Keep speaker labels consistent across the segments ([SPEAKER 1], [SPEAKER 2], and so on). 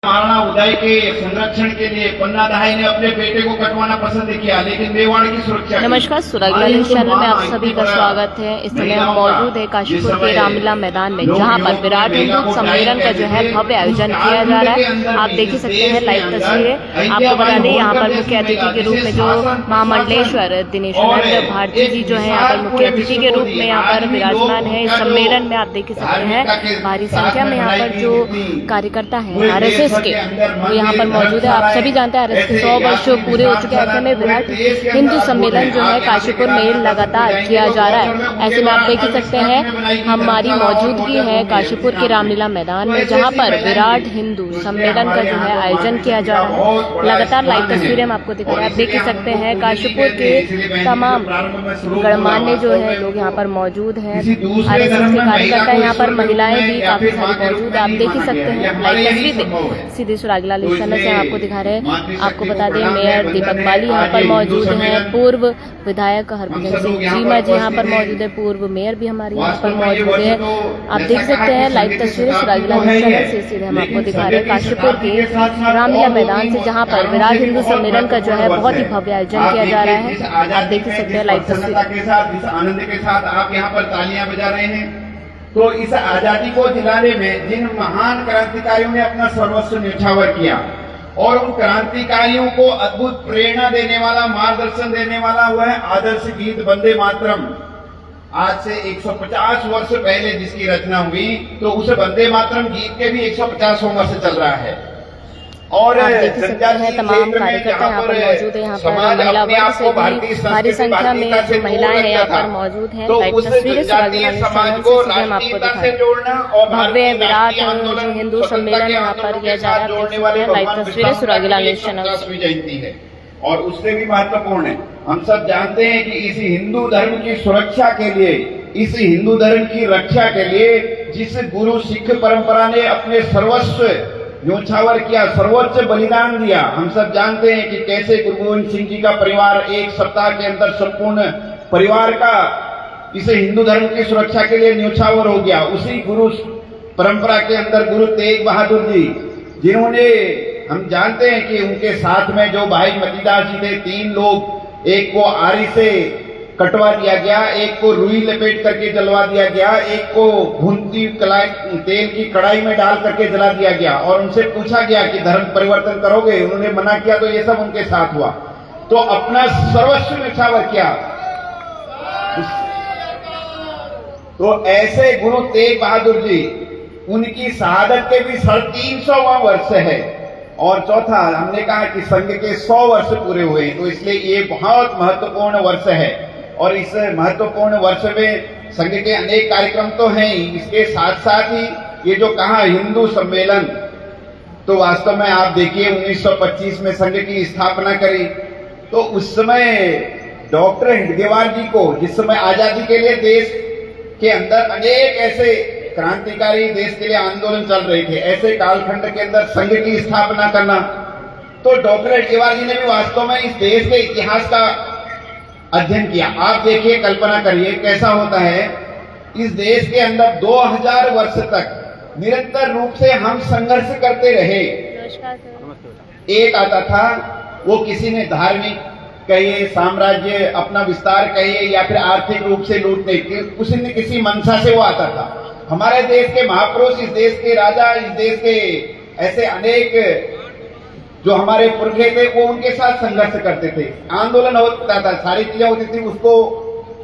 [SPEAKER 1] महाराणा उदय के संरक्षण के लिए पन्ना दहाई ने अपने बेटे को कटवाना पसंद किया, लेकिन मेवाड़ की सुरक्षा।
[SPEAKER 2] नमस्कार, सुरागला न्यूज चैनल में आप सभी का स्वागत है। इस समय हम मौजूद है काशीपुर के रामलीला मैदान में, जहां पर विराट हिंदू सम्मेलन का जो है भव्य आयोजन किया जा रहा है। आप देख ही सकते हैं लाइव तस्वीरें। आपको बता दें, यहाँ पर मुख्य अतिथि के रूप में जो महामंडलेश्वर दिनेशानंद भारती जी जो है यहाँ पर मुख्य अतिथि के रूप में यहाँ पर विराजमान है। इस सम्मेलन में आप देख ही सकते हैं भारी संख्या में यहाँ पर जो कार्यकर्ता है RSS के वो यहाँ पर मौजूद है। आप सभी जानते हैं RSS के 100 वर्ष पूरे हो चुके हैं। ऐसे में विराट हिंदू सम्मेलन जो है काशीपुर में लगातार किया जा रहा है। ऐसे में आप देख ही सकते हैं हमारी मौजूदगी है काशीपुर के रामलीला मैदान में, जहाँ पर विराट हिंदू सम्मेलन का जो है आयोजन किया जा रहा है। लगातार लाइव तस्वीरें हम आपको दिखा रहे हैं। आप देख ही सकते हैं काशीपुर के तमाम गणमान्य जो है लोग यहाँ पर मौजूद हैं। RSS के कार्यकर्ता यहाँ पर महिलाएं भी काफी सारी मौजूद है। आप देख ही सकते हैं लाइव तस्वीर सीधे सुरागला न्यूज चैनल से आपको दिखा रहे हैं। आपको बता दें मेयर दीपक बाली यहाँ पर मौजूद हैं, पूर्व विधायक हरभजन सिंह चीमा जी यहाँ पर मौजूद है, पूर्व मेयर भी हमारे यहाँ पर मौजूद है। आप देख सकते हैं लाइव तस्वीरें सुरागला न्यूज चैनल से सीधे हम आपको दिखा रहे हैं काशीपुर के रामलीला मैदान से, जहाँ पर विराट हिंदू सम्मेलन का जो है बहुत ही भव्य आयोजन किया जा रहा है। आप देख सकते हैं लाइव तस्वीर
[SPEAKER 1] इस आनंद के साथ आप यहाँ पर तालियां बजा रहे हैं। तो इस आजादी को दिलाने में जिन महान क्रांतिकारियों ने अपना सर्वस्व न्यौछावर किया और उन क्रांतिकारियों को अद्भुत प्रेरणा देने वाला, मार्गदर्शन देने वाला हुआ है आदर्श गीत वंदे मातरम। आज से 150 वर्ष पहले जिसकी रचना हुई, तो उस वंदे मातरम गीत के भी 150 वर्ष चल रहा है। और
[SPEAKER 2] देख सकते हैं तमाम कार्यकर्ता यहाँ पर मौजूद है। यहाँ पर महिला वर्ग से भी भारी संख्या में जो महिलाएं हैं यहाँ पर मौजूद हैं। लाइव तस्वीरें सुरागला न्यूज चैनल से सीधे हम आपको दिखा रहे हैं। भव्य विराट जो हिंदू सम्मेलन यहाँ पर किया जा रहा है। लाइव तस्वीरें सुरागला न्यूज चैनल
[SPEAKER 1] जयंती है और उससे भी महत्वपूर्ण है। हम सब जानते हैं कि इस हिंदू धर्म की सुरक्षा के लिए, इस हिंदू धर्म की रक्षा के लिए जिस गुरु सिख परंपरा ने अपने सर्वस्व न्यौछावर किया, सर्वोच्च बलिदान दिया, हम सब जानते हैं कि कैसे गुरु गोविंद सिंह जी का परिवार एक सप्ताह के अंदर संपूर्ण परिवार का इस हिंदू धर्म की सुरक्षा के लिए न्यौछावर हो गया। उसी गुरु परंपरा के अंदर गुरु तेग बहादुर जी, जिन्होंने, हम जानते हैं कि उनके साथ में जो भाई मतीदास जी थे, 3 लोग, एक को आरी से कटवा दिया गया, एक को रुई लपेट करके जलवा दिया गया, एक को भूनती तेल की कढ़ाई में डाल करके जला दिया गया और उनसे पूछा गया कि धर्म परिवर्तन करोगे, उन्होंने मना किया। तो ये सब उनके साथ हुआ, तो अपना सर्वस्व न्यौछावर किया। तो ऐसे गुरु तेग बहादुर जी, उनकी शहादत के भी 350वां वर्ष है। और चौथा, हमने कहा कि संघ के 100 वर्ष पूरे हुए, तो इसलिए ये बहुत महत्वपूर्ण वर्ष है। और इस महत्वपूर्ण वर्ष में संघ के अनेक कार्यक्रम तो हैं ही, इसके साथ साथ ही ये जो कहा हिंदू सम्मेलन, तो वास्तव में आप देखिए 1925 में संघ की स्थापना करी, तो उस समय डॉक्टर हेडगेवार जी को, जिस समय आजादी के लिए देश के अंदर अनेक ऐसे क्रांतिकारी देश के लिए आंदोलन चल रहे थे, ऐसे कालखंड के अंदर संघ की स्थापना करना, तो डॉक्टर हेडगेवार जी ने भी वास्तव में इस देश के इतिहास का अध्ययन किया। आप देखिए, कल्पना करिए कैसा होता है, इस देश के अंदर 2000 वर्ष तक निरंतर रूप से हम संघर्ष करते रहे। एक आता था, वो किसी ने धार्मिक कहिए, साम्राज्य अपना विस्तार कहिए, या फिर आर्थिक रूप से लूटने के, किसी न किसी मंशा से वो आता था। हमारे देश के महापुरुष, इस देश के राजा, इस देश के ऐसे अनेक जो हमारे पुरखे थे, वो उनके साथ संघर्ष करते थे, आंदोलन होता था, सारी चीजें होती थी, उसको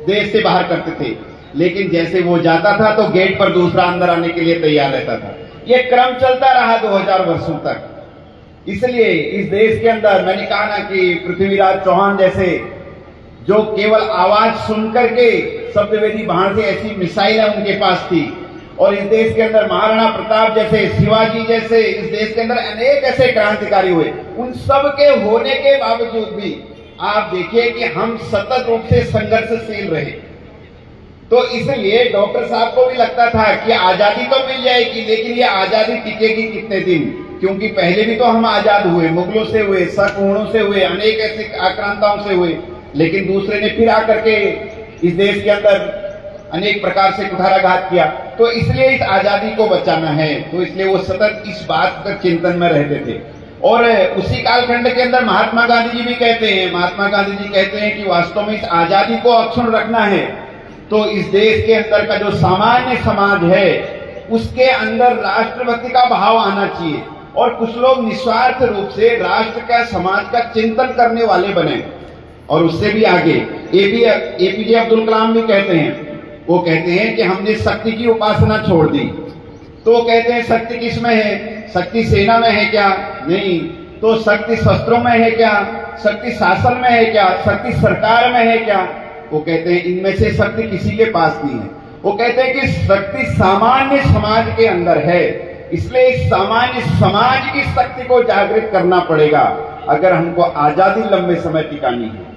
[SPEAKER 1] देश से बाहर करते थे। लेकिन जैसे वो जाता था तो गेट पर दूसरा अंदर आने के लिए तैयार रहता था। ये क्रम चलता रहा 2000 वर्षों तक। इसलिए इस देश के अंदर, मैंने कहा ना कि पृथ्वीराज चौहान जैसे, जो केवल आवाज सुनकर के शब्दवेदी बाहर से ऐसी मिसाइलें उनके पास थी, और इस देश के अंदर महाराणा प्रताप जैसे, शिवाजी जैसे, इस देश के अंदर अनेक ऐसे क्रांतिकारी हुए। उन सब के होने के बावजूद भी आप देखिए कि हम सतत रूप से संघर्षशील रहे। तो इसलिए डॉक्टर साहब को भी लगता था कि आजादी तो मिल जाएगी, लेकिन ये आजादी टिकेगी कितने दिन, क्योंकि पहले भी तो हम आजाद हुए, मुगलों से हुए, शक से हुए, अनेक ऐसे आक्रांताओं से हुए, लेकिन दूसरे ने फिर आकर के इस देश के अंदर अनेक प्रकार से कुठाराघात किया। तो इसलिए इस आजादी को बचाना है, तो इसलिए वो सतत इस बात का चिंतन में रहते थे। और उसी कालखंड के अंदर महात्मा गांधी जी भी कहते हैं, महात्मा गांधी जी कहते हैं कि वास्तव में इस आजादी को अक्षुण्ण रखना है तो इस देश के अंदर का जो सामान्य समाज है उसके अंदर राष्ट्रभक्ति का भाव आना चाहिए, और कुछ लोग निस्वार्थ रूप से राष्ट्र का, समाज का चिंतन करने वाले बने। और उससे भी आगे एपीजे अब्दुल कलाम भी कहते हैं, वो कहते हैं कि हमने शक्ति की उपासना छोड़ दी। तो वो कहते हैं शक्ति किसमें है? शक्ति सेना में है क्या? नहीं। तो शक्ति शस्त्रों में है क्या? शक्ति शासन में है क्या? शक्ति सरकार में है क्या? वो कहते हैं इनमें से शक्ति किसी के पास नहीं है। वो कहते हैं कि शक्ति सामान्य समाज के अंदर है, इसलिए इस सामान्य समाज की शक्ति को जागृत करना पड़ेगा अगर हमको आजादी लंबे समय टिकानी है।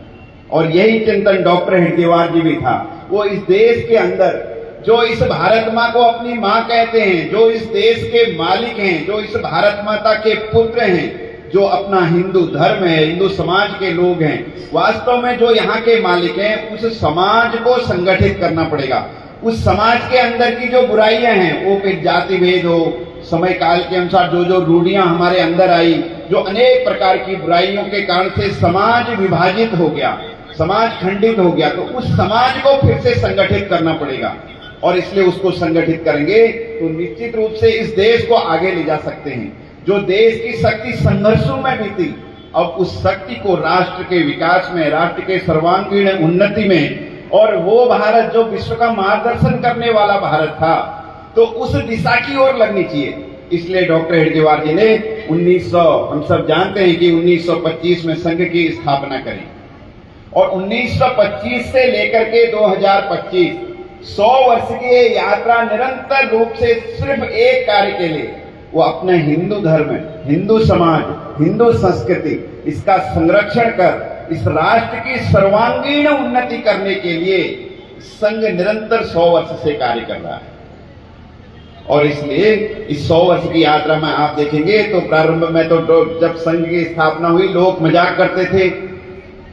[SPEAKER 1] और यही चिंतन डॉक्टर हेडगेवार जी भी था। वो इस देश के अंदर जो इस भारत माँ को अपनी माँ कहते हैं, जो इस देश के मालिक हैं, जो इस भारत माता के पुत्र हैं, जो अपना हिंदू धर्म है, हिंदू समाज के लोग हैं, वास्तव में जो यहाँ के मालिक हैं, उस समाज को संगठित करना पड़ेगा। उस समाज के अंदर की जो बुराइयां हैं, वो फिर जाति भेद हो, समय काल के अनुसार जो जो रूढ़ियां हमारे अंदर आई, जो अनेक प्रकार की बुराइयों के कारण से समाज विभाजित हो गया, समाज खंडित हो गया, तो उस समाज को फिर से संगठित करना पड़ेगा। और इसलिए उसको संगठित करेंगे तो निश्चित रूप से इस देश को आगे ले जा सकते हैं। जो देश की शक्ति संघर्षों में भी थी, अब उस शक्ति को राष्ट्र के विकास में, राष्ट्र के सर्वांगीण उन्नति में, और वो भारत जो विश्व का मार्गदर्शन करने वाला भारत था, तो उस दिशा की ओर लगनी चाहिए। इसलिए डॉक्टर हेडगेवार जी ने 1900, हम सब जानते हैं कि 1925 में संघ की स्थापना करी, और 1925 से लेकर के 2025 100 वर्ष की ये यात्रा निरंतर रूप से सिर्फ एक कार्य के लिए, वो अपने हिंदू धर्म, हिंदू समाज, हिंदू संस्कृति, इसका संरक्षण कर इस राष्ट्र की सर्वांगीण उन्नति करने के लिए संघ निरंतर 100 वर्ष से कार्य कर रहा है। और इसलिए इस 100 वर्ष की यात्रा में आप देखेंगे तो प्रारंभ में तो जब संघ की स्थापना हुई, लोग मजाक करते थे,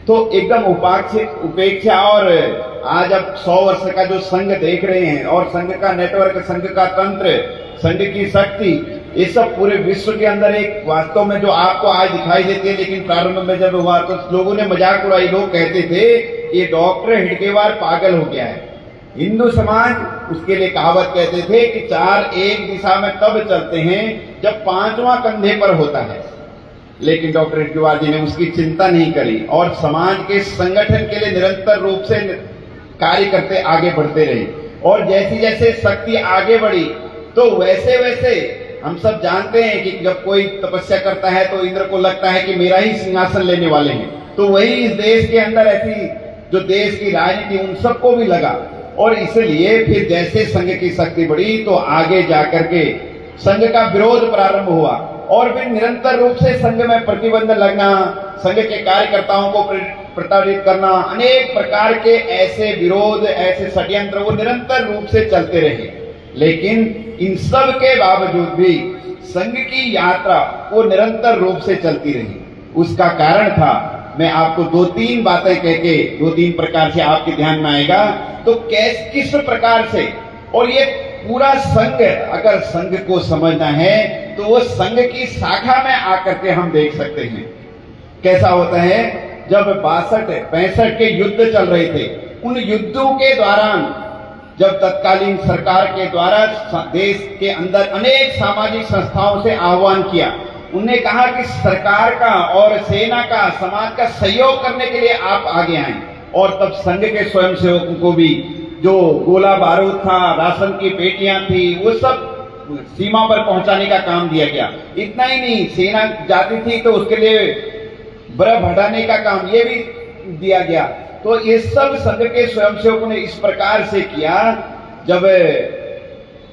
[SPEAKER 1] तो एकदम उपेक्षा, और आज अब 100 वर्ष का जो संघ देख रहे हैं, और संघ का नेटवर्क, संघ का तंत्र, संघ की शक्ति, ये सब पूरे विश्व के अंदर एक वास्तव में जो आपको आज दिखाई देती है, लेकिन प्रारंभ में जब हुआ तो लोगों ने मजाक उड़ाई। लोग कहते थे ये डॉक्टर हेडगेवार पागल हो गया है। हिंदू समाज उसके लिए कहावत कहते थे कि 4 एक दिशा में तब चलते हैं जब 5वां कंधे पर होता है। लेकिन डॉक्टर हेडगेवार जी ने उसकी चिंता नहीं करी और समाज के संगठन के लिए निरंतर रूप से कार्य करते आगे बढ़ते रहे। और जैसी जैसे शक्ति आगे बढ़ी तो वैसे वैसे हम सब जानते हैं कि जब कोई तपस्या करता है तो इंद्र को लगता है कि मेरा ही सिंहासन लेने वाले हैं। तो वही इस देश के अंदर ऐसी जो देश की राजनीति उन सबको भी लगा, और इसलिए फिर जैसे संघ की शक्ति बढ़ी तो आगे जाकर के संघ का विरोध प्रारंभ हुआ, और फिर निरंतर रूप से संघ में प्रतिबंध लगना, संघ के कार्यकर्ताओं को प्रताड़ित करना, अनेक प्रकार के ऐसे विरोध, ऐसे षड्यंत्र वो निरंतर रूप से चलते रहे। लेकिन इन सब के बावजूद भी संघ की यात्रा वो निरंतर रूप से चलती रही। उसका कारण था, मैं आपको 2-3 बातें कह के 2-3 प्रकार से आपके ध्यान में आएगा तो किस प्रकार से, और ये पूरा संघ, अगर संघ को समझना है तो वो संघ की शाखा में आकर के हम देख सकते हैं कैसा होता है। जब 62-65 के युद्ध चल रहे थे, उन युद्धों के दौरान जब तत्कालीन सरकार के द्वारा देश के अंदर अनेक सामाजिक संस्थाओं से आह्वान किया, उन्होंने कहा कि सरकार का और सेना का, समाज का सहयोग करने के लिए आप आगे आए। और तब संघ के स्वयंसेवकों को भी जो गोला बारूद था, राशन की पेटियां थी, वो सब सीमा पर पहुंचाने का काम दिया गया। इतना ही नहीं, सेना जाती थी तो उसके लिए बर्फ हटाने का काम ये भी दिया गया। तो ये सब संघ के स्वयंसेवकों ने इस प्रकार से किया। जब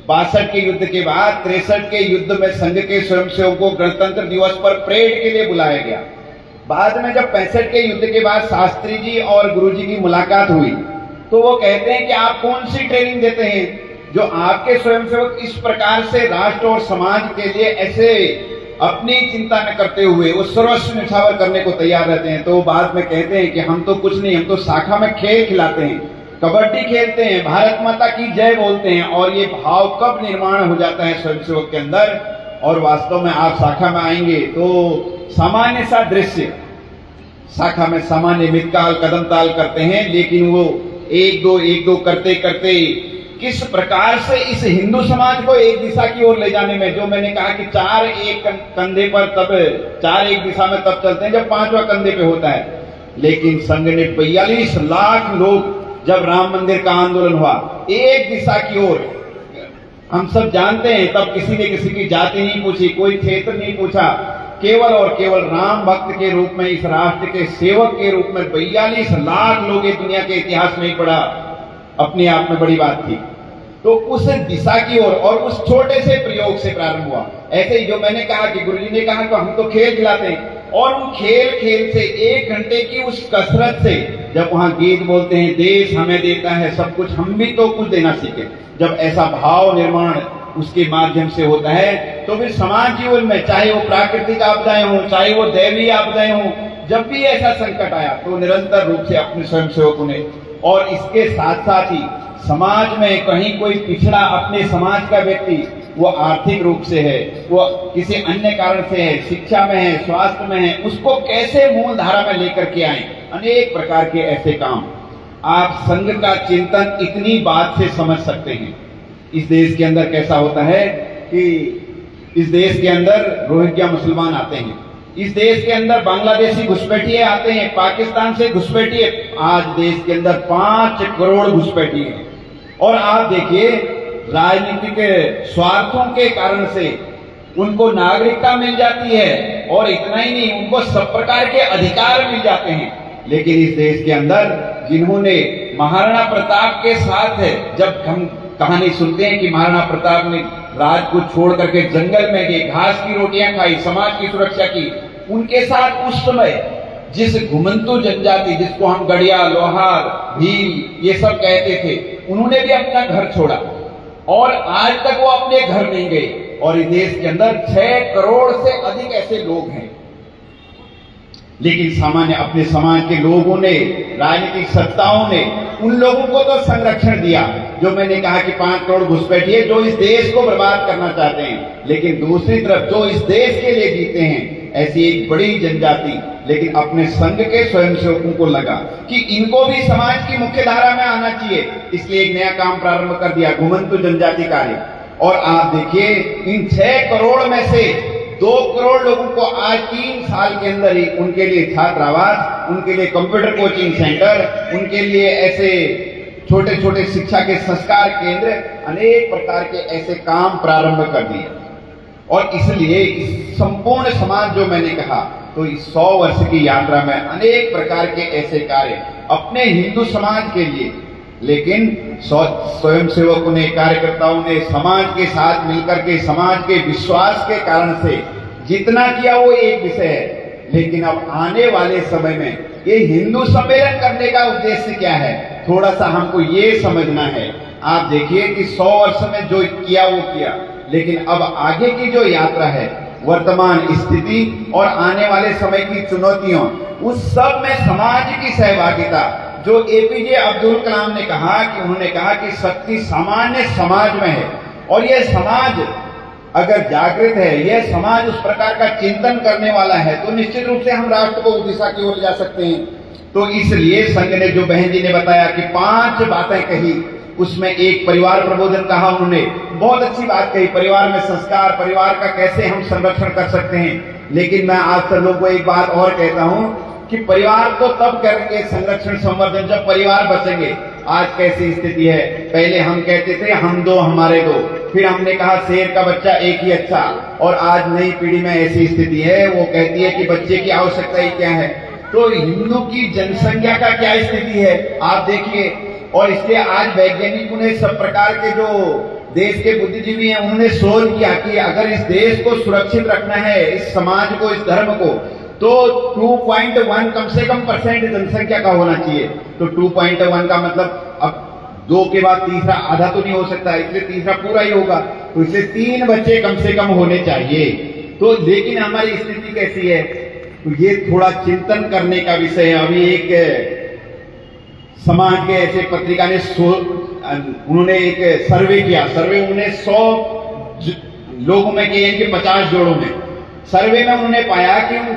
[SPEAKER 1] 62 के युद्ध के बाद 63 के युद्ध में संघ के स्वयंसेवकों को गणतंत्र दिवस पर परेड के लिए बुलाया गया। बाद में जब 65 के युद्ध के बाद शास्त्री जी और गुरु जी की मुलाकात हुई तो वो कहते हैं कि आप कौन सी ट्रेनिंग देते हैं जो आपके स्वयंसेवक इस प्रकार से राष्ट्र और समाज के लिए ऐसे अपनी चिंता न करते हुए वो सर्वस्व निछावर करने को तैयार रहते हैं। तो बाद में कहते हैं कि हम तो कुछ नहीं, हम तो शाखा में खेल खिलाते हैं। कबड्डी खेलते हैं, भारत माता की जय बोलते हैं, और ये भाव कब निर्माण हो जाता है स्वयंसेवक के अंदर। और वास्तव में आप शाखा में आएंगे तो सामान्य सा दृश्य, शाखा में सामान्य मितकाल कदम ताल करते हैं, लेकिन वो एक दो करते करते किस प्रकार से इस हिंदू समाज को एक दिशा की ओर ले जाने में, जो मैंने कहा कि चार एक कंधे पर तब, चार एक दिशा में तब चलते हैं जब पांचवा कंधे पे होता है। लेकिन संघ ने 42 लाख लोग, जब राम मंदिर का आंदोलन हुआ, एक दिशा की ओर, हम सब जानते हैं तब किसी ने किसी की जाति नहीं पूछी, कोई क्षेत्र नहीं पूछा, केवल और केवल राम भक्त के रूप में, इस राष्ट्र के सेवक के रूप में 42 लाख लोग इस दुनिया के इतिहास में ही पड़ा, अपने आप में बड़ी बात थी। तो उस दिशा की ओर और उस छोटे से प्रयोग से प्रारंभ हुआ। ऐसे ही जो मैंने कहा कि गुरुजी ने कहा कि हम तो खेल खिलाते हैं, और उन खेल से 1 घंटे की उस कसरत से, जब वहां गीत बोलते हैं देश हमें देता है सब कुछ, हम भी तो कुछ देना सीखे, जब ऐसा भाव निर्माण उसके माध्यम से होता है, तो फिर समाज जीवन में, चाहे वो प्राकृतिक आपदाएं हो, चाहे वो दैवीय आपदाएं हो, जब भी ऐसा संकट आया तो निरंतर रूप से अपने स्वयंसेवकों ने, और इसके साथ साथ ही समाज में कहीं कोई पिछड़ा अपने समाज का व्यक्ति, वो आर्थिक रूप से है, वो किसी अन्य कारण से है, शिक्षा में है, स्वास्थ्य में है, उसको कैसे मूल धारा में लेकर के आए, अनेक प्रकार के ऐसे काम आप संघ का चिंतन इतनी बात से समझ सकते हैं। इस देश के अंदर कैसा होता है कि इस देश के अंदर रोहिंग्या मुसलमान आते हैं, इस देश के अंदर बांग्लादेशी घुसपैठिए आते हैं, पाकिस्तान से घुसपैठिए, आज देश के अंदर 5 करोड़ घुसपैठिए हैं। और आप देखिए राजनीतिक स्वार्थों के कारण से उनको नागरिकता मिल जाती है, और इतना ही नहीं, उनको सब प्रकार के अधिकार मिल जाते हैं। लेकिन इस देश के अंदर जिन्होंने महाराणा प्रताप के साथ है, जब हम कहानी सुनते हैं कि महाराणा प्रताप ने राज को छोड़ करके जंगल में गए, घास की रोटियां खाई, समाज की सुरक्षा की, उनके साथ उस समय जिस घुमंतु जनजाति, जिसको हम गड़िया, लोहार, भील ये सब कहते थे, उन्होंने भी अपना घर छोड़ा, और आज तक वो अपने घर नहीं गए। और इस देश के अंदर 6 करोड़ से अधिक ऐसे लोग हैं, लेकिन सामान्य अपने समाज के लोगों ने, राजनीतिक सत्ताओं ने उन लोगों को तो संरक्षण दिया, जो मैंने कहा कि 5 करोड़ घुसपैठिए जो इस देश को बर्बाद करना चाहते हैं, लेकिन दूसरी तरफ जो इस देश के लिए जीते हैं, ऐसी एक बड़ी जनजाति, लेकिन अपने संघ के स्वयंसेवकों को लगा कि इनको भी समाज की मुख्य धारा में आना चाहिए, इसलिए एक नया काम प्रारंभ कर दिया, घुमंतु जनजाति कार्य। और आप देखिए इन 6 करोड़ में से 2 करोड़ लोगों को आज 3 साल के अंदर ही उनके लिए छात्रावास, उनके लिए कंप्यूटर कोचिंग सेंटर, उनके लिए ऐसे छोटे छोटे शिक्षा के संस्कार केंद्र, अनेक प्रकार के ऐसे काम प्रारंभ कर दिए। और इसलिए इस संपूर्ण समाज, जो मैंने कहा, तो इस 100 वर्ष की यात्रा में अनेक प्रकार के ऐसे कार्य अपने हिंदू समाज के लिए, लेकिन स्वयंसेवकों ने, कार्यकर्ताओं ने समाज के साथ मिलकर के, समाज के विश्वास के कारण से जितना किया वो एक विषय है। लेकिन अब आने वाले समय में ये हिंदू सम्मेलन करने का उद्देश्य क्या है, थोड़ा सा हमको ये समझना है। आप देखिए कि 100 वर्ष में जो किया वो किया, लेकिन अब आगे की जो यात्रा है, वर्तमान स्थिति और आने वाले समय की चुनौतियों, उस सब में समाज की सहभागिता, जो एपीजे अब्दुल कलाम ने कहा कि उन्होंने कहा कि शक्ति सामान्य समाज में है, और यह समाज अगर जागृत है, यह समाज उस प्रकार का चिंतन करने वाला है, तो निश्चित रूप से हम राष्ट्र को उस दिशा की ओर जा सकते हैं। तो इसलिए संघ ने, जो बहन जी ने बताया कि 5 बातें कही, उसमें एक परिवार प्रबोधन कहा, उन्होंने बहुत अच्छी बात कही, परिवार में संस्कार, परिवार का कैसे हम संरक्षण कर सकते हैं। लेकिन मैं आप सब लोगों को एक बात और कहता हूं कि परिवार को तब करेंगे संरक्षण संवर्धन जब परिवार बचेंगे। आज कैसी स्थिति है, पहले हम कहते थे हम 2 हमारे 2, फिर हमने कहा शेर का बच्चा एक ही अच्छा, और आज नई पीढ़ी में ऐसी स्थिति है, वो कहती है कि बच्चे की आवश्यकता ही क्या है। तो हिंदू की जनसंख्या का क्या स्थिति है आप देखिए। और इसलिए आज वैज्ञानिकों ने, सब प्रकार के जो देश के बुद्धिजीवी हैं, उन्होंने शोध किया कि अगर इस देश को सुरक्षित रखना है, इस समाज को, इस धर्म को, तो 2.1 कम से कम % जनसंख्या का होना चाहिए। तो 2.1 का मतलब अब 2 के बाद तीसरा आधा तो नहीं हो सकता, इसलिए तीसरा पूरा ही होगा, तो इसलिए 3 बच्चे कम से कम होने चाहिए। तो लेकिन हमारी स्थिति कैसी है, तो ये थोड़ा चिंतन करने का विषय है। अभी एक समाज के ऐसे पत्रिका ने उन्होंने एक सर्वे किया। सर्वे उन्होंने 100 लोगों में किए, इनके 50 जोड़ों में। सर्वे में उन्होंने पाया कि उन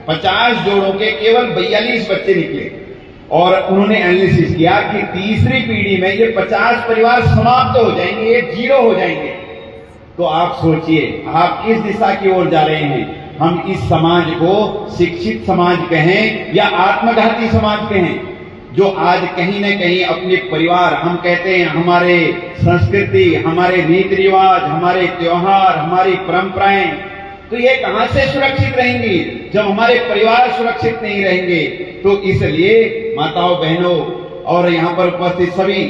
[SPEAKER 1] 50 जोड़ों के केवल 42 बच्चे निकले और उन्होंने एनालिसिस किया कि तीसरी पीढ़ी में ये 50 परिवार समाप्त हो जाएंगे, ये जीरो हो जाएंगे। तो आप सोचिए आप किस दिशा की ओर जा रहे हैं। हम इस समाज को शिक्षित समाज कहें या आत्मघाती समाज कहें, जो आज कहीं न कहीं अपने परिवार, हम कहते हैं हमारे संस्कृति, हमारे रीति रिवाज, हमारे त्योहार, हमारी परंपराएं, तो ये कहां से सुरक्षित रहेंगी जब हमारे परिवार सुरक्षित नहीं रहेंगे। तो इसलिए माताओं, बहनों और यहाँ पर उपस्थित सभी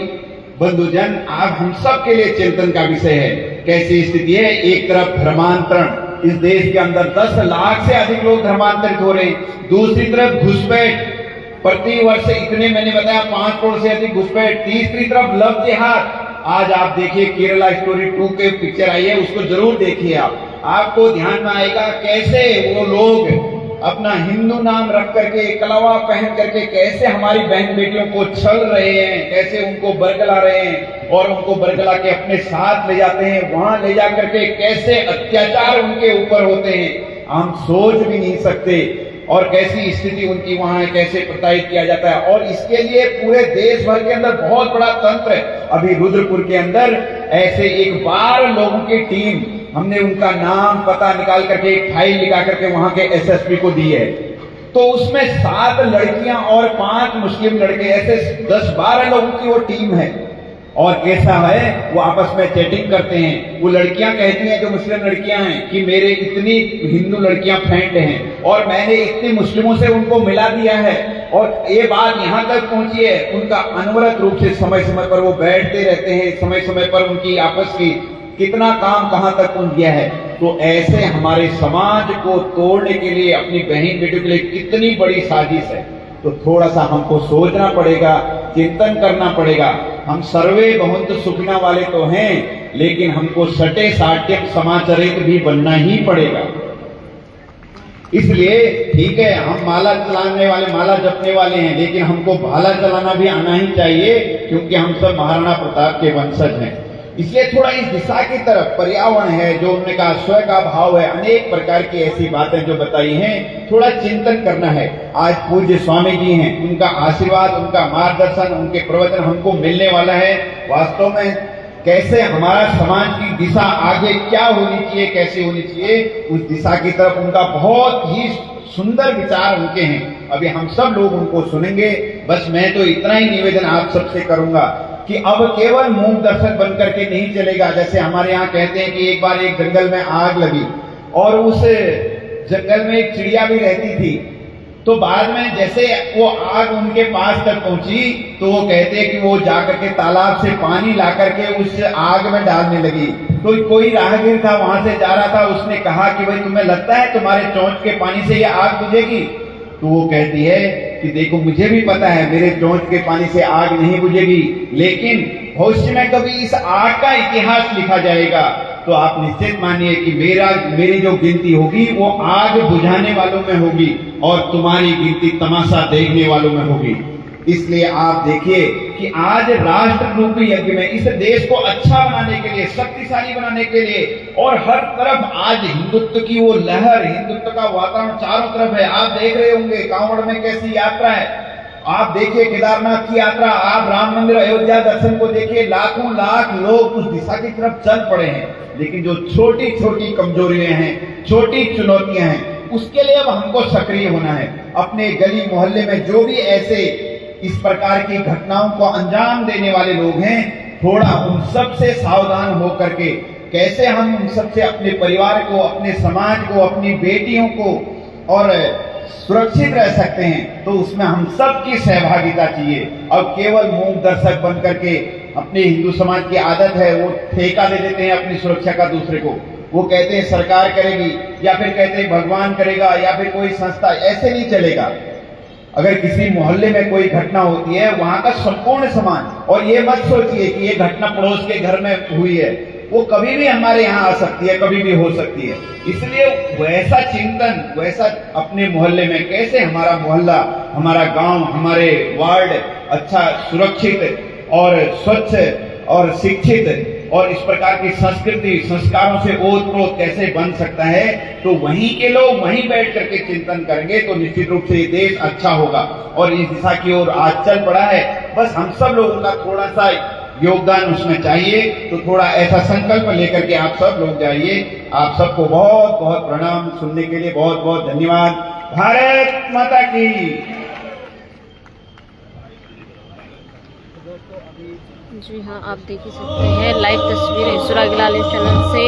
[SPEAKER 1] बंधुजन, आप हम सब के लिए चिंतन का विषय है। कैसी स्थिति है? एक तरफ धर्मांतरण, इस देश के अंदर 10 लाख से अधिक लोग धर्मांतरित हो रहे हैं। दूसरी तरफ घुसपैठ, प्रति वर्ष इतने, मैंने बताया 5 करोड़ से अधिक घुसपैठ। तीसरी तरफ लव जिहाद। आज आप देखिए केरला स्टोरी 2 के पिक्चर आई है, उसको जरूर देखिए। आपको ध्यान में आएगा कैसे वो लोग अपना हिंदू नाम रख करके, कलवा पहन करके कैसे हमारी बहन बेटियों को छल रहे हैं, कैसे उनको बरगला रहे हैं और उनको बरगला के अपने साथ ले जाते हैं। वहां ले जा करके कैसे अत्याचार उनके ऊपर होते हैं, हम सोच भी नहीं सकते। और कैसी स्थिति उनकी वहां है, कैसे प्रताड़ित किया जाता है। और इसके लिए पूरे देश भर के अंदर बहुत बड़ा तंत्र है। अभी रुद्रपुर के अंदर ऐसे एक 12 लोगों की टीम, हमने उनका नाम पता निकाल करके एक फाइल निकाल करके वहां के एसएसपी को दी है। तो उसमें 7 लड़कियां और 5 मुस्लिम लड़के, ऐसे 10-12 लोगों की वो टीम है। और कैसा है, वो आपस में चैटिंग करते हैं। वो लड़कियां कहती हैं, जो मुस्लिम लड़कियां हैं, कि मेरे इतनी हिंदू लड़कियां फ्रेंड हैं और मैंने इतनी मुस्लिमों से उनको मिला दिया है। और ये बात यहां तक पहुंची है, उनका अनवरत रूप से समय समय पर वो बैठते रहते हैं, समय समय पर उनकी आपस की कितना काम कहां तक पहुंच गया है। तो ऐसे हमारे समाज को तोड़ने के लिए, अपनी बहन बेटियों के लिए कितनी बड़ी साजिश है। तो थोड़ा सा हमको सोचना पड़ेगा, चिंतन करना पड़ेगा। हम सर्वे बहुंत सुखिना वाले तो हैं, लेकिन हमको सटे साट्य समाचरित भी बनना ही पड़ेगा। इसलिए ठीक है, हम माला चलाने वाले, माला जपने वाले हैं, लेकिन हमको भाला चलाना भी आना ही चाहिए, क्योंकि हम सब महाराणा प्रताप के वंशज हैं। इसलिए थोड़ा इस दिशा की तरफ, पर्यावरण है जो उन्होंने कहा, स्व का भाव है, अनेक प्रकार की ऐसी बातें जो बताई हैं, थोड़ा चिंतन करना है। आज पूज्य स्वामी जी हैं, उनका आशीर्वाद, उनका मार्गदर्शन, उनके प्रवचन हमको मिलने वाला है। वास्तव में कैसे हमारा समाज की दिशा आगे क्या होनी चाहिए, कैसे होनी चाहिए, उस दिशा की तरफ उनका बहुत ही सुंदर विचार उनके हैं। अभी हम सब लोग उनको सुनेंगे। बस मैं तो इतना ही निवेदन आप सबसे करूंगा कि अब केवल मूक दर्शक बन करके नहीं चलेगा। जैसे हमारे यहाँ कहते हैं कि एक बार एक जंगल में आग लगी और उस जंगल में एक चिड़िया भी रहती थी। तो बाद में जैसे वो आग उनके पास तक पहुंची, तो वो कहते हैं कि वो जाकर के तालाब से पानी ला करके उस आग में डालने लगी। तो कोई राहगीर था, वहां से जा रहा था, उसने कहा कि भाई तुम्हें लगता है तुम्हारे चोंच के पानी से ये आग बुझेगी? तो वो कहती है कि देखो मुझे भी पता है मेरे चोंच के पानी से आग नहीं बुझेगी, लेकिन भविष्य में कभी इस आग का इतिहास लिखा जाएगा। तो आप निश्चित मानिए कि मेरी जो गिनती होगी वो आग बुझाने वालों में होगी और तुम्हारी गिनती तमाशा देखने वालों में होगी। इसलिए आप देखिए कि आज राष्ट्र रूपी यज्ञ में इस देश को अच्छा बनाने के लिए, शक्तिशाली बनाने के लिए, और हर तरफ आज हिंदुत्व की वो लहर, हिंदुत्व का वातावरण चारों तरफ है। आप देख रहे होंगे कांवड़ में कैसी यात्रा है। आप देखिए केदारनाथ की यात्रा, आप राम मंदिर अयोध्या दर्शन को देखिए, लाखों लाख लोग उस दिशा की तरफ चल पड़े हैं। लेकिन जो छोटी छोटी कमजोरियां हैं, छोटी चुनौतियां हैं, उसके लिए अब हमको सक्रिय होना है। अपने गली मोहल्ले में जो भी ऐसे इस प्रकार की घटनाओं को अंजाम देने वाले लोग हैं, थोड़ा उन सब से सावधान होकर के कैसे हम उन सबसे अपने परिवार को, अपने समाज को, अपनी बेटियों को और सुरक्षित रह सकते हैं। तो उसमें हम सबकी सहभागिता चाहिए। अब केवल मूक दर्शक बन करके, अपने हिंदू समाज की आदत है वो ठेका दे देते हैं अपनी सुरक्षा का दूसरे को। वो कहते हैं सरकार करेगी, या फिर कहते हैं भगवान करेगा, या फिर कोई संस्था। ऐसे नहीं चलेगा। अगर किसी मोहल्ले में कोई घटना होती है, वहां का संपूर्ण समाज, और ये मत सोचिए कि ये घटना पड़ोस के घर में हुई है, वो कभी भी हमारे यहाँ आ सकती है, कभी भी हो सकती है। इसलिए वैसा चिंतन, वैसा अपने मोहल्ले में कैसे हमारा मोहल्ला, हमारा गांव, हमारे वार्ड अच्छा सुरक्षित और स्वच्छ और शिक्षित और इस प्रकार की संस्कृति संस्कारों से ओतप्रोत कैसे बन सकता है, तो वहीं के लोग वहीं बैठ करके चिंतन करेंगे तो निश्चित रूप से ये देश अच्छा होगा और इस दिशा की ओर आज चल पड़ा है। बस हम सब लोगों का थोड़ा सा योगदान उसमें चाहिए, तो थोड़ा ऐसा संकल्प लेकर के आप सब लोग जाइए। आप सबको बहुत बहुत प्रणाम, सुनने के लिए बहुत बहुत धन्यवाद। भारत माता की।
[SPEAKER 2] जी हाँ, आप देख ही सकते हैं लाइव तस्वीरें सुरागलाल चैनल से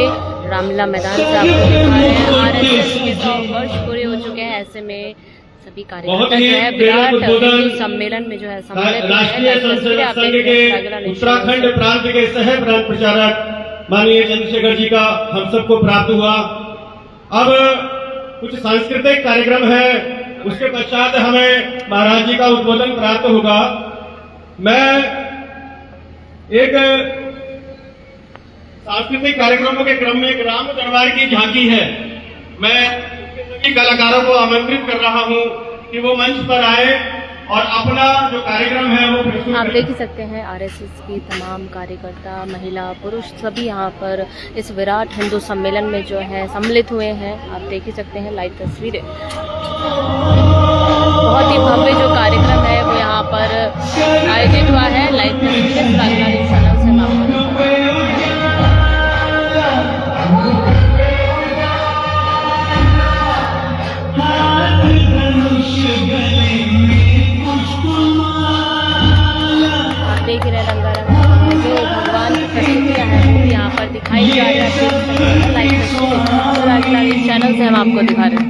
[SPEAKER 2] रामलीला मैदान से आपको दिखा रहे हैं। आरएसएस के 100 वर्ष पूरे हो चुके हैं, ऐसे में सभी कार्यकर्ता जो है विराट हिंदू सम्मेलन में जो है सम्मिलित
[SPEAKER 3] राष्ट्रीय स्वयंसेवक संघ के उत्तराखंड प्रांत के सह प्रांत प्रचारक माननीय चंद्रशेखर जी का हम सबको प्राप्त हुआ। अब कुछ सांस्कृतिक कार्यक्रम है, उसके पश्चात हमें महाराज जी का उद्बोधन प्राप्त होगा। मैं एक सांस्कृतिक कार्यक्रमों के क्रम में एक राम दरबार की झांकी है, मैं सभी कलाकारों को आमंत्रित कर रहा हूं कि वो मंच पर आए और अपना जो कार्यक्रम है वो प्रस्तुत।
[SPEAKER 2] आप देख ही सकते हैं आरएसएस की तमाम कार्यकर्ता महिला पुरुष सभी यहाँ पर इस विराट हिंदू सम्मेलन में जो है सम्मिलित हुए हैं। आप देख ही सकते हैं लाइव तस्वीरें। बहुत ही भव्य जो कार्यक्रम है वो यहाँ पर आयोजित हुआ है। लाइव तस्वीरें सुरागलाल चैनल से हम आपको देख रहे रंगारंग जो भगवान की प्रस्तुतियाँ हैं वो भी यहाँ पर दिखाई जा रही है। लाइव सुरागलाल चैनल से हम आपको दिखा रहे हैं।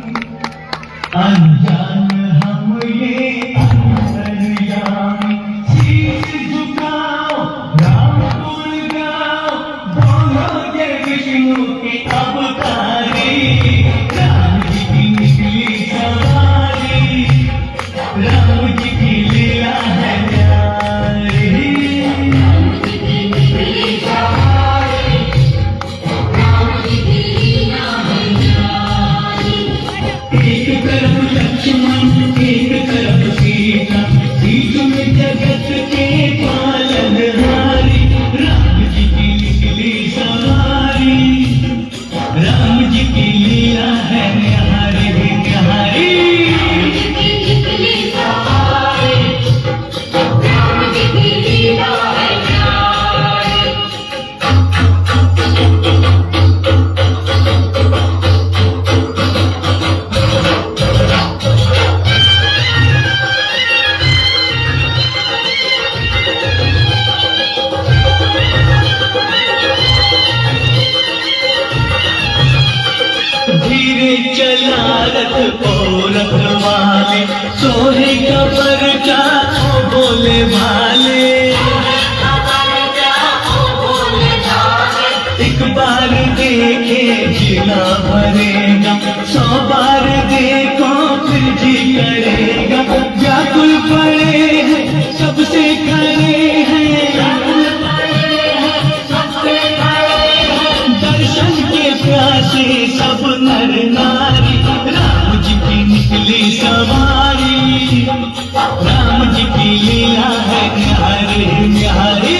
[SPEAKER 2] सोहे कबर का बोले भाले, एक बार देखे जिला भरेगा, 100 बार देखो फिर जी करेगा। व्याकुल पड़े हैं सबसे खड़े हैं, दर्शन के प्यासे सब नर नारी। राम जी की निकली सवारी, राम जी की लीला है न्यारी न्यारी।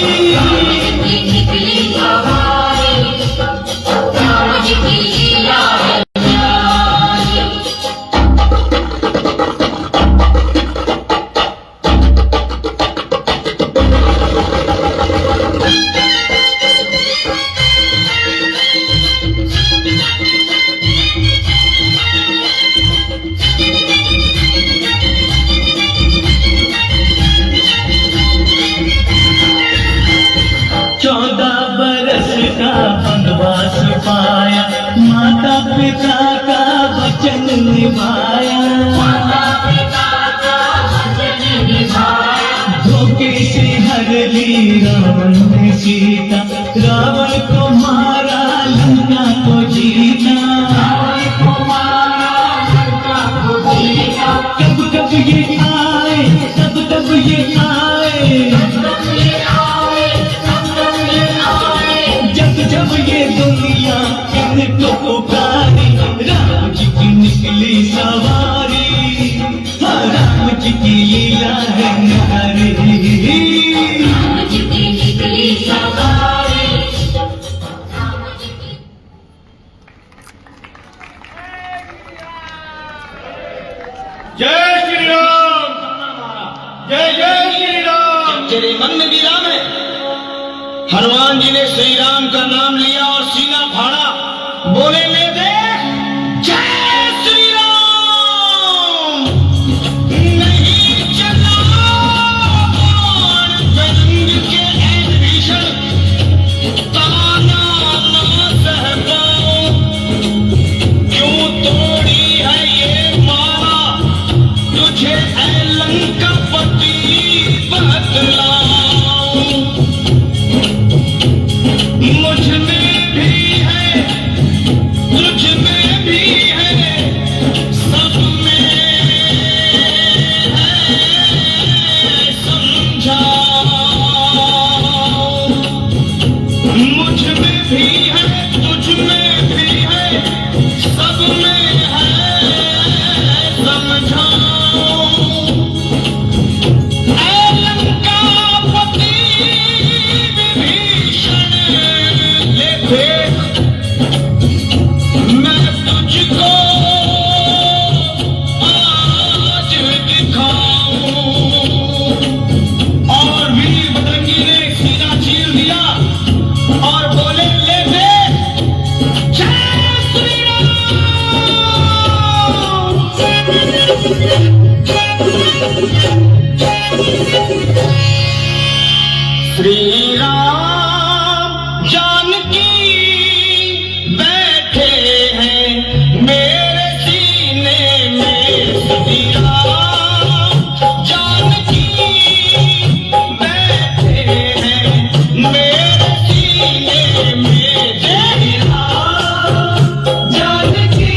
[SPEAKER 2] पाया माता पिता का वचन निभाया, धोखे से हर ली रावण ने सीता, रावण को मारा लंका को जीता। कब कब ये आए, कब कब ये आए, जब जब ये दुनिया इनको पुकारी। राम जी की निकली सवारी,
[SPEAKER 4] राम जी की लीला है न्यारी।
[SPEAKER 5] राम जी की निकली सवारी।
[SPEAKER 3] जय श्री राम, जय जय श्री राम।
[SPEAKER 4] तेरे मन में भी राम है। हनुमान जी ने श्री राम का नाम लिया और सीना फाड़ा, बोले ले देख जय श्री राम। नहीं चला गंज के ऐन भीषण, ताना ना सह पाऊं। क्यों तोड़ी है ये माला, तुझे ऐ लंकापति बतलाऊं। मुझ में भी है, तुझ में भी है, सब में है समझाओ। मुझ में भी है, तुझ में भी है, सब में है समझाओ। ऐ लंकापति विभीषण, ले देख मैं तुझको आज दिखाऊं। और वीर बजरंगी ने सीना चीर दिया और बोले ले देख जय श्री राम। श्री राम जानकी बैठे हैं मेरे सीने में। श्री राम जानकी बैठे हैं मेरे सीने में। श्री राम जानकी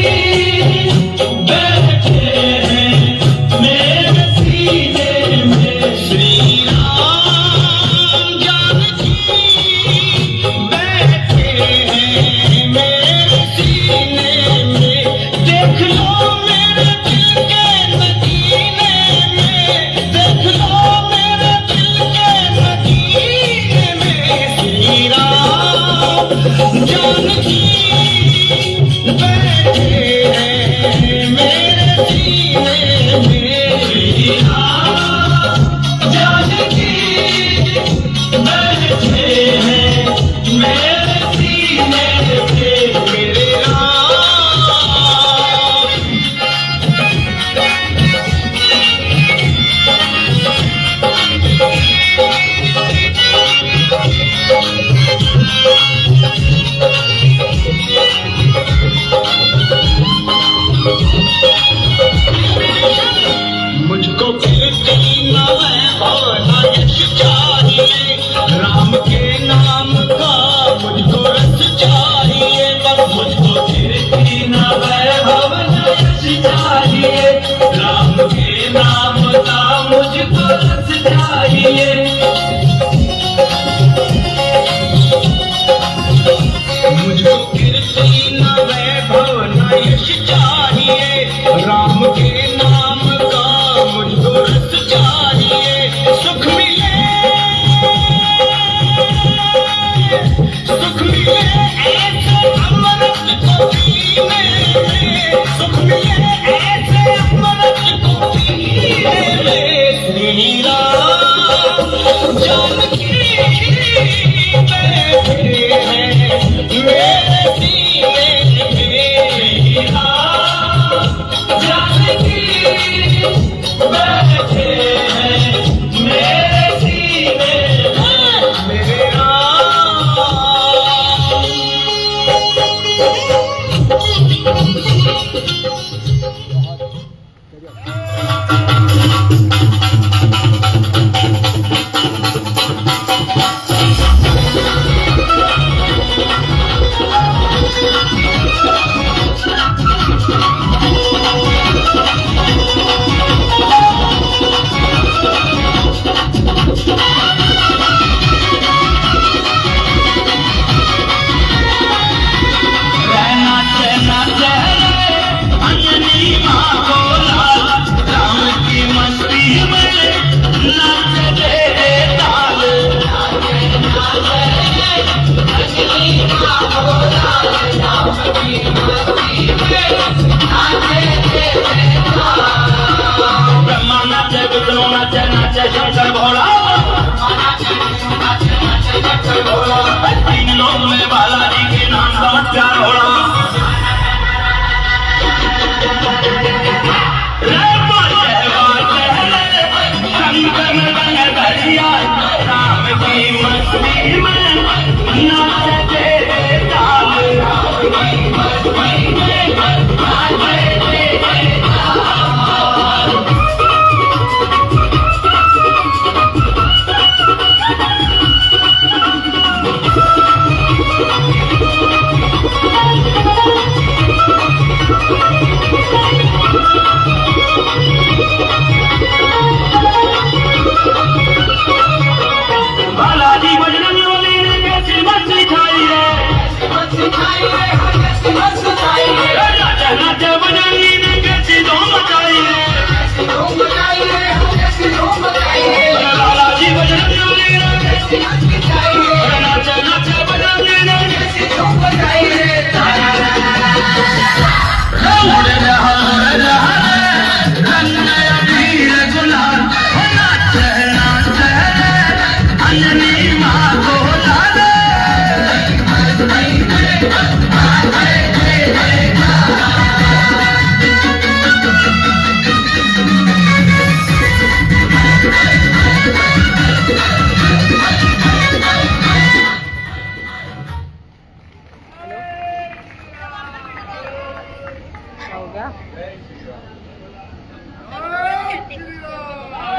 [SPEAKER 4] बैठे हैं मेरे सीने में। श्री राम जानकी बैठे हैं मेरे सीने में। देख लो मेरे दिल के नगीने में, देख लो मेरे दिल के नगीने में। श्री राम जानकी बैठे हैं मेरे सीने में। श्री राम जानकी बैठे हैं मेरे सीने में। मेरे राम मुझको कीर्ति न वैभव न यश चाहिए, राम के नाम का मुझको रस चाहिए। बस मुझको कीर्ति न वैभव न यश चाहिए, राम के नाम का मुझको रस चाहिए। मुझको कीर्ति न वैभव न यश चाहिए, राम के नाम का मुझको रस चाहिए। सुख मिले ऐसे अमृत को पीने में। सुख मिले ऐसे अमृत को पीने में। श्री राम जानकी बैठे हैं मेरे सीने में। श्री राम जानकी बैठे हैं मेरे सीने में। मेरे राम नाचे नाचे अंजनी माँ बोला, राम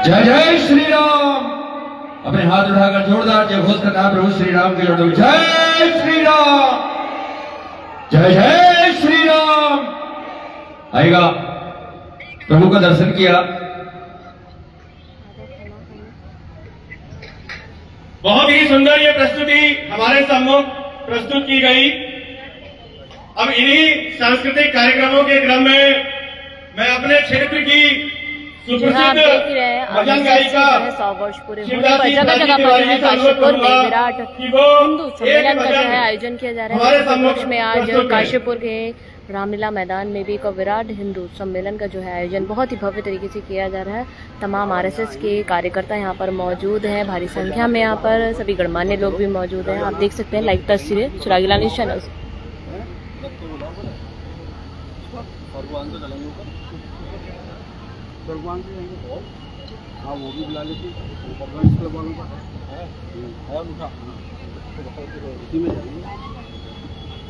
[SPEAKER 6] जय जय श्री राम। अपने हाथ उठाकर जोरदार जय घोष करना प्रभु श्री राम के जोड़। जय श्री राम, जय जय श्री राम। आएगा प्रभु का दर्शन किया।
[SPEAKER 3] बहुत ही सुंदर ये प्रस्तुति हमारे सम्मुख प्रस्तुत की गई। अब इन्हीं सांस्कृतिक कार्यक्रमों के क्रम में मैं अपने क्षेत्र की सुप्रसिद्ध भजन गायिका
[SPEAKER 2] 100 वर्ष पूरे होने पर जगह जगह पर जो है काशीपुर में विराट हिंदू सम्मेलन का जो है आयोजन किया जा रहा है। इस उपलक्ष्य में आज काशीपुर के रामलीला मैदान में भी एक विराट हिंदू सम्मेलन का जो है आयोजन बहुत ही भव्य तरीके से किया जा रहा है। तमाम आरएसएस के कार्यकर्ता यहाँ पर मौजूद हैं, भारी संख्या में यहाँ पर सभी गणमान्य लोग भी मौजूद हैं। आप देख सकते हैं लाइव तस्वीरें चिरागीला न्यूज़ चैनल से।
[SPEAKER 7] वो भी बुला लेती उसी में जाएंगे,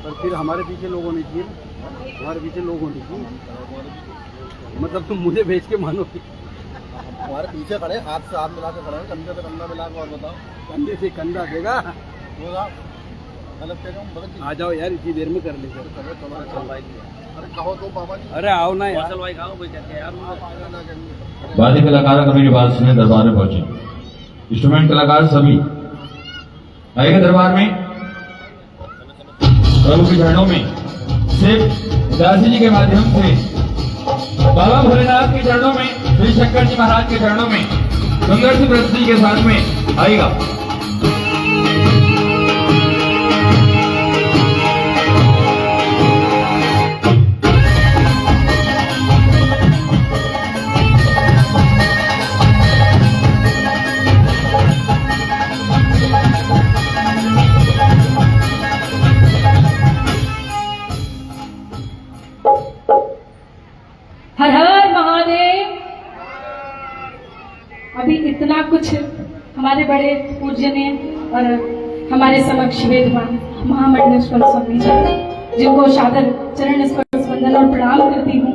[SPEAKER 7] पर फिर हमारे पीछे लोग होने चाहिए, हमारे पीछे लोग होने चाहिए। मतलब तुम मुझे भेज के मानो कि हमारे पीछे खड़े, हाथ से हाथ मिला के खड़े हैं, कंधे से कंधा मिला के। और बताओ, कंधे से कंधा देगा आ जाओ यार, इतनी देर में कर लेंगे। अरे कहो तो बाबा जी, अरे आओ ना यार।
[SPEAKER 6] वाद्य कलाकार कभी बात सुने दरबार में पहुंचे, इंस्ट्रूमेंट कलाकार सभी आएगा दरबार में। प्रभु के चरणों में सिर्फ दासी जी के माध्यम से, बाबा भोलेनाथ के चरणों में, श्री शंकर जी महाराज के चरणों में सुंदर सी प्रस्तुति के साथ में आएगा।
[SPEAKER 8] हर हर महादेव। अभी इतना कुछ हमारे बड़े पूज्य ने और हमारे समक्ष वेदवान महामंडलेश्वर स्वामी जी, जिनको सादर चरण स्पर्श वंदन और प्रणाम करती हूँ,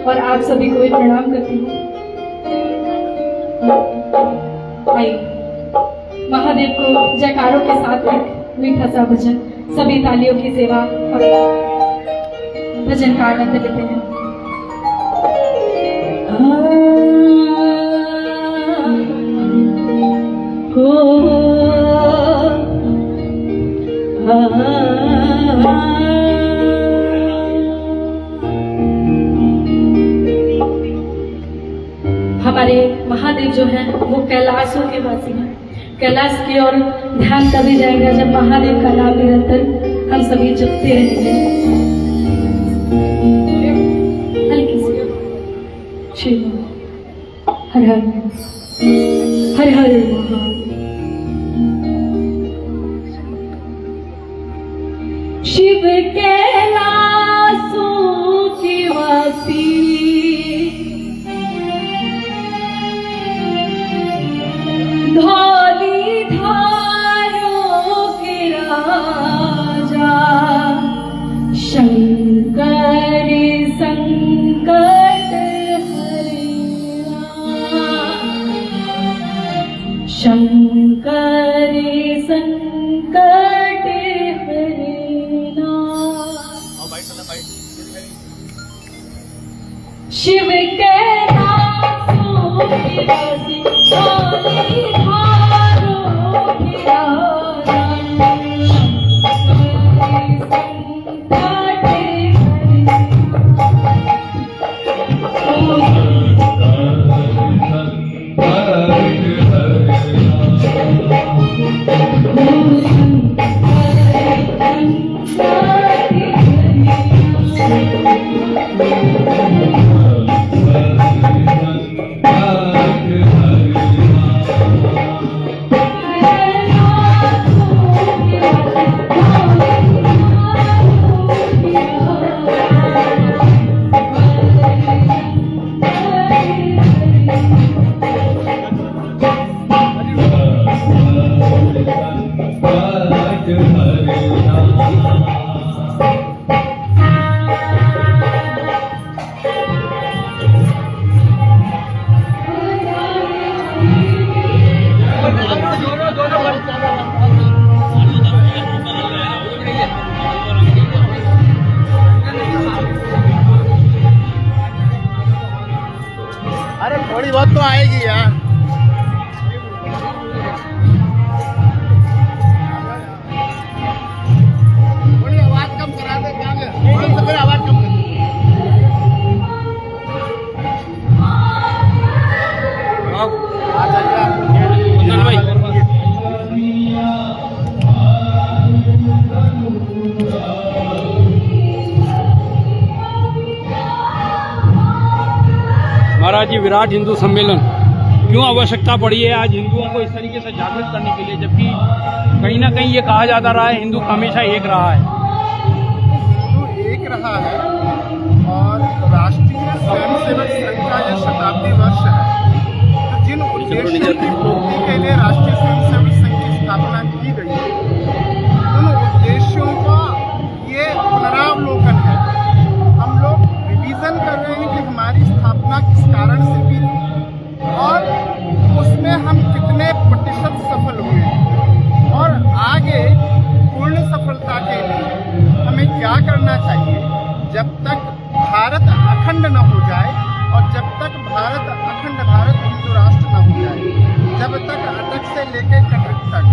[SPEAKER 8] और आप सभी को भी प्रणाम करती हूँ। आइए महादेव को जयकारों के साथ एक मीठा सा भजन, सभी तालियों की सेवा और भजन का आनंद लेते हैं। हमारे महादेव जो हैं वो कैलाशों के वासी हैं। कैलाश की ओर ध्यान तभी जाएगा जब महादेव का नाम निरंतर हम सभी जपते रहेंगे। हल्की सी शिव हर हर हर हर महादेव। शिव कैलाशों के वासी, धौली धारों के राजा, शंकर संकट हरना, शंकर संकट हरना। शिव कैलाशों के वासी, धौली धारों के राजा,
[SPEAKER 6] संकट हरना।
[SPEAKER 7] अरे थोड़ी बहुत तो आएगी यार। थोड़ी आवाज कम करा दे, थोड़ी सा फिर आवाज कम कर।
[SPEAKER 9] महाराज जी, विराट हिंदू सम्मेलन क्यों आवश्यकता पड़ी है आज हिंदुओं को इस तरीके से जागृत करने के लिए, जबकि कहीं ना कहीं ये कहा जाता रहा है हिंदू हमेशा एक रहा है।
[SPEAKER 7] हिंदू एक रहा है और राष्ट्रीय स्वयंसेवक संघ का यह शताब्दी वर्ष है। तो जिन उद्देश्यों की पूर्ति के लिए राष्ट्रीय स्वयंसेवक संघ की स्थापना की गई है, उन उद्देश्यों का ये पुनरावलोकन है। हम लोग रिवीजन कर रहे हैं कि हमारी स्थापना किस कारण से हुई और उसमें हम कितने प्रतिशत सफल हुए और आगे पूर्ण सफलता के लिए हमें क्या करना चाहिए। जब तक भारत अखंड न हो जाए और जब तक भारत अखंड भारत हिंदू राष्ट्र न हो जाए, जब तक अटक से लेकर कटक तक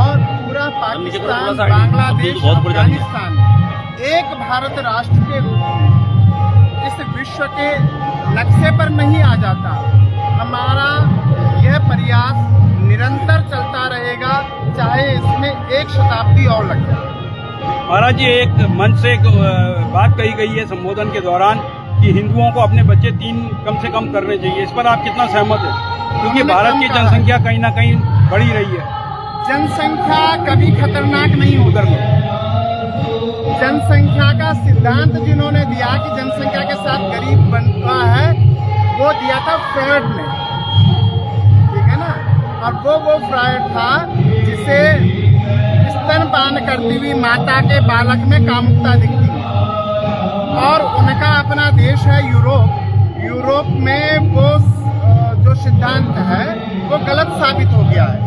[SPEAKER 7] और पूरा पाकिस्तान, बांग्लादेश, अफगानिस्तान एक भारत राष्ट्र के रूप में इस विश्व के नक्शे पर नहीं आ जाता, हमारा यह प्रयास निरंतर चलता रहेगा, चाहे इसमें एक शताब्दी और लग जाए।
[SPEAKER 9] महाराज जी, एक मंच से एक बात कही गई है संबोधन के दौरान कि हिंदुओं को अपने बच्चे 3 कम से कम करने चाहिए, इस पर आप कितना सहमत हैं? क्योंकि भारत की जनसंख्या कहीं ना कहीं बढ़ी रही है।
[SPEAKER 7] जनसंख्या कभी खतरनाक नहीं उधर में। जनसंख्या का सिद्धांत जिन्होंने दिया कि जनसंख्या के साथ गरीब बनता है, वो दिया था फ्रॉयड ने, ठीक है ना। और वो फ्रॉयड था जिसे स्तनपान करती हुई माता के बालक में कामुकता दिखती है। और उनका अपना देश है यूरोप। यूरोप में वो जो सिद्धांत है वो गलत साबित हो गया है।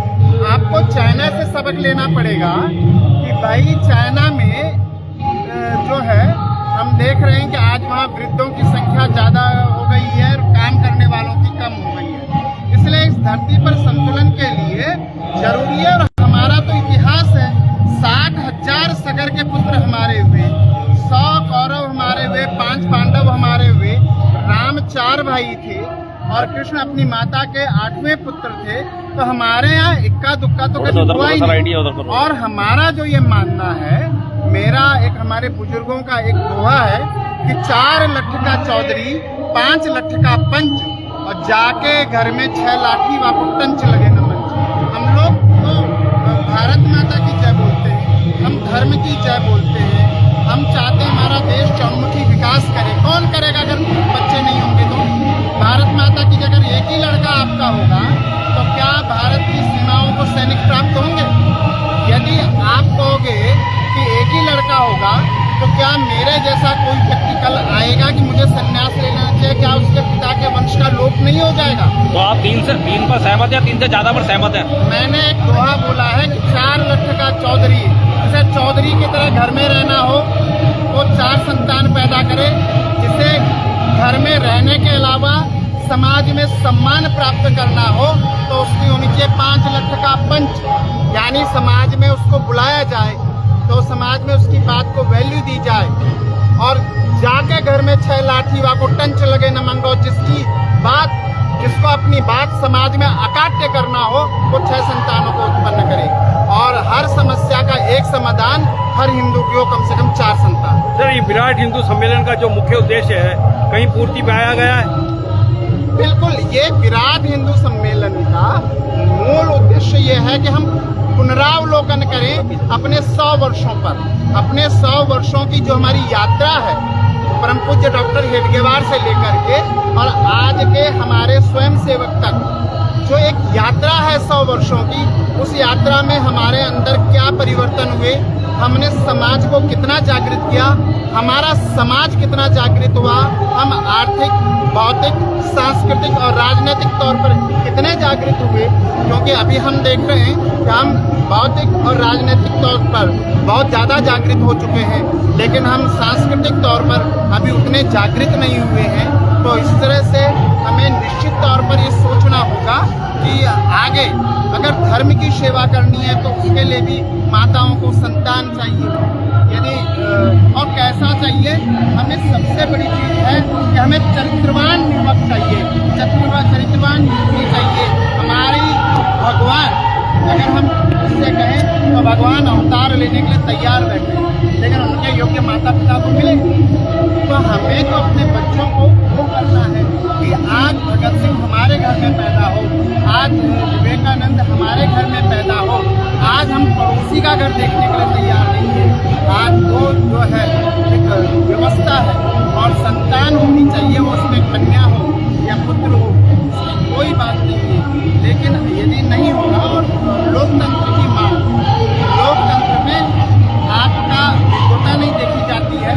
[SPEAKER 7] आपको चाइना से सबक लेना पड़ेगा कि भाई चाइना में जो है हम देख रहे हैं कि आज वहाँ वृद्धों की संख्या ज़्यादा हो गई है और काम करने वालों की कम हो गई है। इसलिए इस धरती पर संतुलन के लिए जरूरी है। और हमारा तो इतिहास है, 60,000 सगर के पुत्र हमारे हुए, 100 कौरव हमारे हुए, 5 पांडव हमारे हुए, राम 4 भाई थे और कृष्ण अपनी माता के 8वें पुत्र थे। तो हमारे यहाँ इक्का दुक्का तो कभी हुआ ही नहीं। और हमारा जो ये मानना है, मेरा एक हमारे बुजुर्गों का एक दोहा है कि 4 लठ का चौधरी, 5 लठ का पंच और जाके घर में 6 लाठी वापो टंच लगे न मंच। हम लोग तो भारत माता की जय बोलते हैं, हम धर्म की जय बोलते हैं, हम चाहते हैं हमारा देश चौमुखी विकास करे। कौन करेगा अगर बच्चे नहीं होंगे तो? भारत माता की अगर एक ही लड़का आपका होगा तो क्या भारत की सीमाओं को सैनिक प्राप्त होंगे? यदि आप कहोगे कि एक ही लड़का होगा तो क्या मेरे जैसा कोई व्यक्ति कल आएगा कि मुझे संन्यास लेना चाहिए, क्या उसके पिता के वंश का लोप नहीं हो जाएगा?
[SPEAKER 9] तो आप 3 पर सहमत है, 3 से ज्यादा पर सहमत है?
[SPEAKER 7] मैंने एक दोहा बोला है कि 4 लठ का चौधरी, जैसे चौधरी की तरह घर में रहना हो, वो 4 संतान पैदा करे, जिसे घर में रहने के अलावा समाज में सम्मान प्राप्त करना हो तो उसकी होनी चाहिए 5 लठ का पंच, यानी समाज में उसको बुलाया जाए तो समाज में उसकी बात को वैल्यू दी जाए। और जाके घर में 6 लाठी वाको टंच लगे न मंगो, जिसको अपनी बात समाज में अकाट्य करना हो वो 6 संतानों को उत्पन्न करे। और हर समस्या का एक समाधान हर हिंदू की हो, कम से कम 4 संतान।
[SPEAKER 9] सर, ये विराट हिंदू सम्मेलन का जो मुख्य उद्देश्य है कहीं पूर्ति पाया गया है?
[SPEAKER 7] बिल्कुल, ये विराट हिंदू सम्मेलन का मूल उद्देश्य ये है कि हम पुनरावलोकन करें अपने 100 वर्षों पर, अपने 100 वर्षों की जो हमारी यात्रा है परम पूज्य डॉक्टर हेडगेवार से लेकर के और आज के हमारे स्वयंसेवक तक, जो एक यात्रा है 100 वर्षों की, उस यात्रा में हमारे अंदर क्या परिवर्तन हुए, हमने समाज को कितना जागृत किया, हमारा समाज कितना जागृत हुआ, हम आर्थिक, भौतिक, सांस्कृतिक और राजनीतिक तौर पर कितने जागृत हुए। क्योंकि अभी हम देख रहे हैं कि हम भौतिक और राजनीतिक तौर पर बहुत ज़्यादा जागृत हो चुके हैं, लेकिन हम सांस्कृतिक तौर पर अभी उतने जागृत नहीं हुए हैं। तो इस तरह से हमें निश्चित तौर पर ये सोचना होगा कि आगे अगर धर्म की सेवा करनी है तो उसके लिए भी माताओं को संतान चाहिए। यदि और कैसा चाहिए, हमें सबसे बड़ी चीज़ है कि हमें चरित्रवान युवक चाहिए, चरित्रवान युवती चाहिए। हमारी भगवान, अगर हम उससे कहें तो भगवान अवतार लेने के लिए तैयार बैठे हैं, लेकिन उनके योग्य माता पिता को मिलेंगे। तो हमें तो अपने बच्चों को वो करना है कि आज भगत सिंह हमारे घर में पैदा हो, आज विवेकानंद हमारे घर में पैदा हो, आज हम पड़ोसी का घर देखने के लिए तैयार नहीं है। आज वो जो है एक व्यवस्था है और संतान होनी चाहिए, वो उसमें कन्या हो या पुत्र हो, इसकी कोई बात नहीं है। लेकिन यदि नहीं होगा, और लोकतंत्र की मांग, लोकतंत्र में आपका विद्वता नहीं देखी जाती है,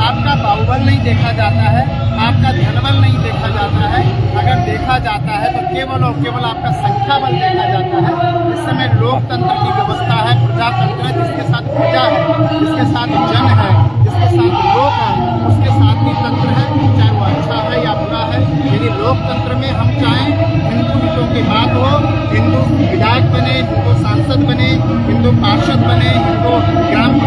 [SPEAKER 7] आपका बाहुबल नहीं देखा जाता है, आपका धनबल नहीं देखा जाता है। अगर देखा जाता है तो केवल और केवल आपका संख्या बल देखा जाता है। इस समय लोकतंत्र की व्यवस्था है, प्रजातंत्र है, जिसके साथ प्रजा है, जिसके साथ जन है, जिसके साथ लोक है, उसके साथ ही तंत्र है, चाहे वो अच्छा है या बुरा है। यदि लोकतंत्र में हम चाहें हिंदू हितों की बात हो, हिंदू विधायक बने, हिंदू सांसद बने, हिंदू पार्षद बने, हिंदू ग्राम